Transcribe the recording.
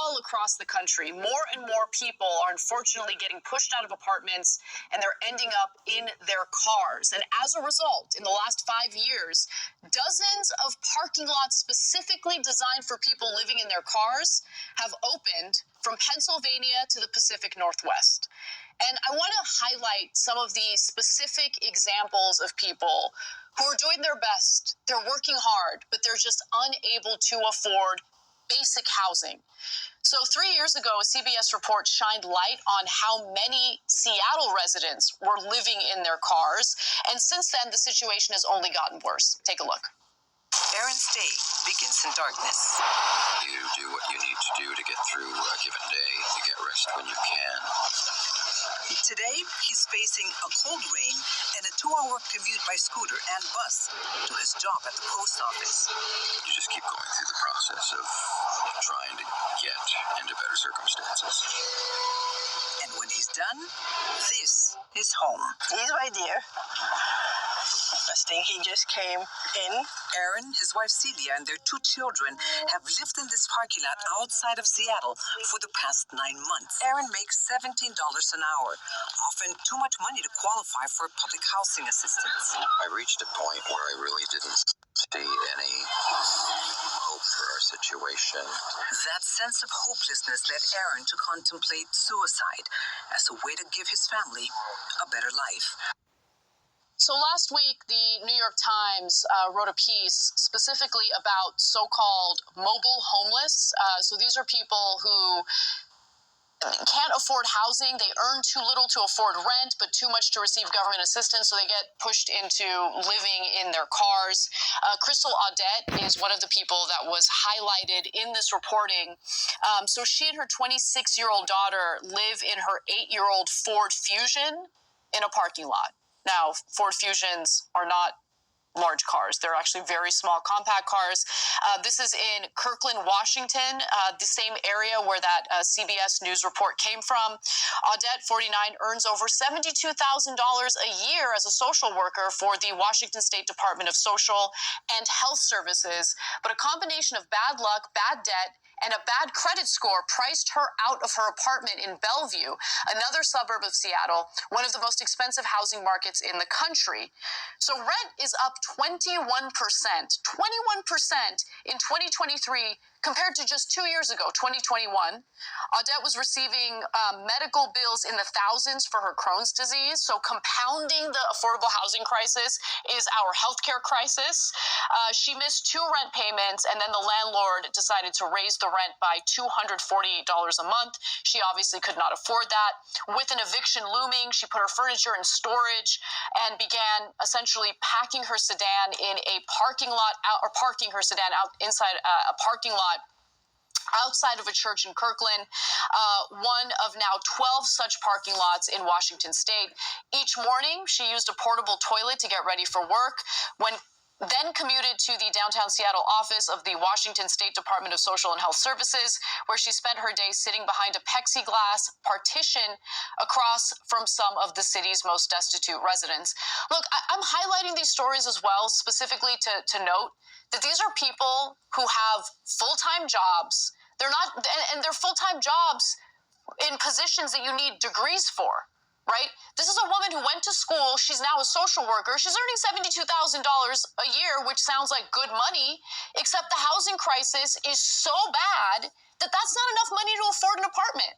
all across the country, more and more people are unfortunately getting pushed out of apartments and they're ending up in their cars. And as a result, in the last 5 years, dozens of parking lots specifically designed for people living in their cars have opened from Pennsylvania to the Pacific Northwest. And I want to highlight some of the specific examples of people who are doing their best. They're working hard, but they're just unable to afford basic housing. So 3 years ago, a CBS report shined light on how many Seattle residents were living in their cars. And since then, the situation has only gotten worse. Take a look. Aaron's day begins in darkness. You do what you need to do to get through a given day. You get rest when you can. Today, he's facing a cold rain and a 2-hour commute by scooter and bus to his job at the post office. You just keep going through the process of trying to get into better circumstances. And when he's done, this is home. He's right there. I think he just came in. Aaron, his wife Celia, and their 2 children have lived in this parking lot outside of Seattle for the past 9 months. Aaron makes $17 an hour, often too much money to qualify for public housing assistance. I reached a point where I really didn't see any hope for our situation. That sense of hopelessness led Aaron to contemplate suicide as a way to give his family a better life. So last week, the New York Times wrote a piece specifically about so-called mobile homeless. So these are people who can't afford housing. They earn too little to afford rent, but too much to receive government assistance, so they get pushed into living in their cars. Crystal Audette is one of the people that was highlighted in this reporting. So she and her 26-year-old daughter live in her 8-year-old Ford Fusion in a parking lot. Now, Ford Fusions are not large cars. They're actually very small, compact cars. This is in Kirkland, Washington, the same area where that CBS News report came from. Audette, 49, earns over $72,000 a year as a social worker for the Washington State Department of Social and Health Services. But a combination of bad luck, bad debt, and a bad credit score priced her out of her apartment in Bellevue, another suburb of Seattle, one of the most expensive housing markets in the country. So rent is up 21% in 2023 compared to just 2 years ago, 2021. Audette was receiving medical bills in the thousands for her Crohn's disease. So compounding the affordable housing crisis is our healthcare crisis. She missed 2 rent payments, and then the landlord decided to raise the rent by $248 a month. She obviously could not afford that. With an eviction looming, she put her furniture in storage and began essentially packing her sedan in a parking lot parking her sedan out inside a parking lot outside of a church in Kirkland, one of now 12 such parking lots in Washington State. Each morning, she used a portable toilet to get ready for work. Then commuted to the downtown Seattle office of the Washington State Department of Social and Health Services, where she spent her day sitting behind a plexiglass partition across from some of the city's most destitute residents. Look, I'm highlighting these stories as well, specifically to note that these are people who have full-time jobs. They're not, and they're full-time jobs in positions that you need degrees for. Right? This is a woman who went to school. She's now a social worker. She's earning $72,000 a year, which sounds like good money, except the housing crisis is so bad that that's not enough money to afford an apartment.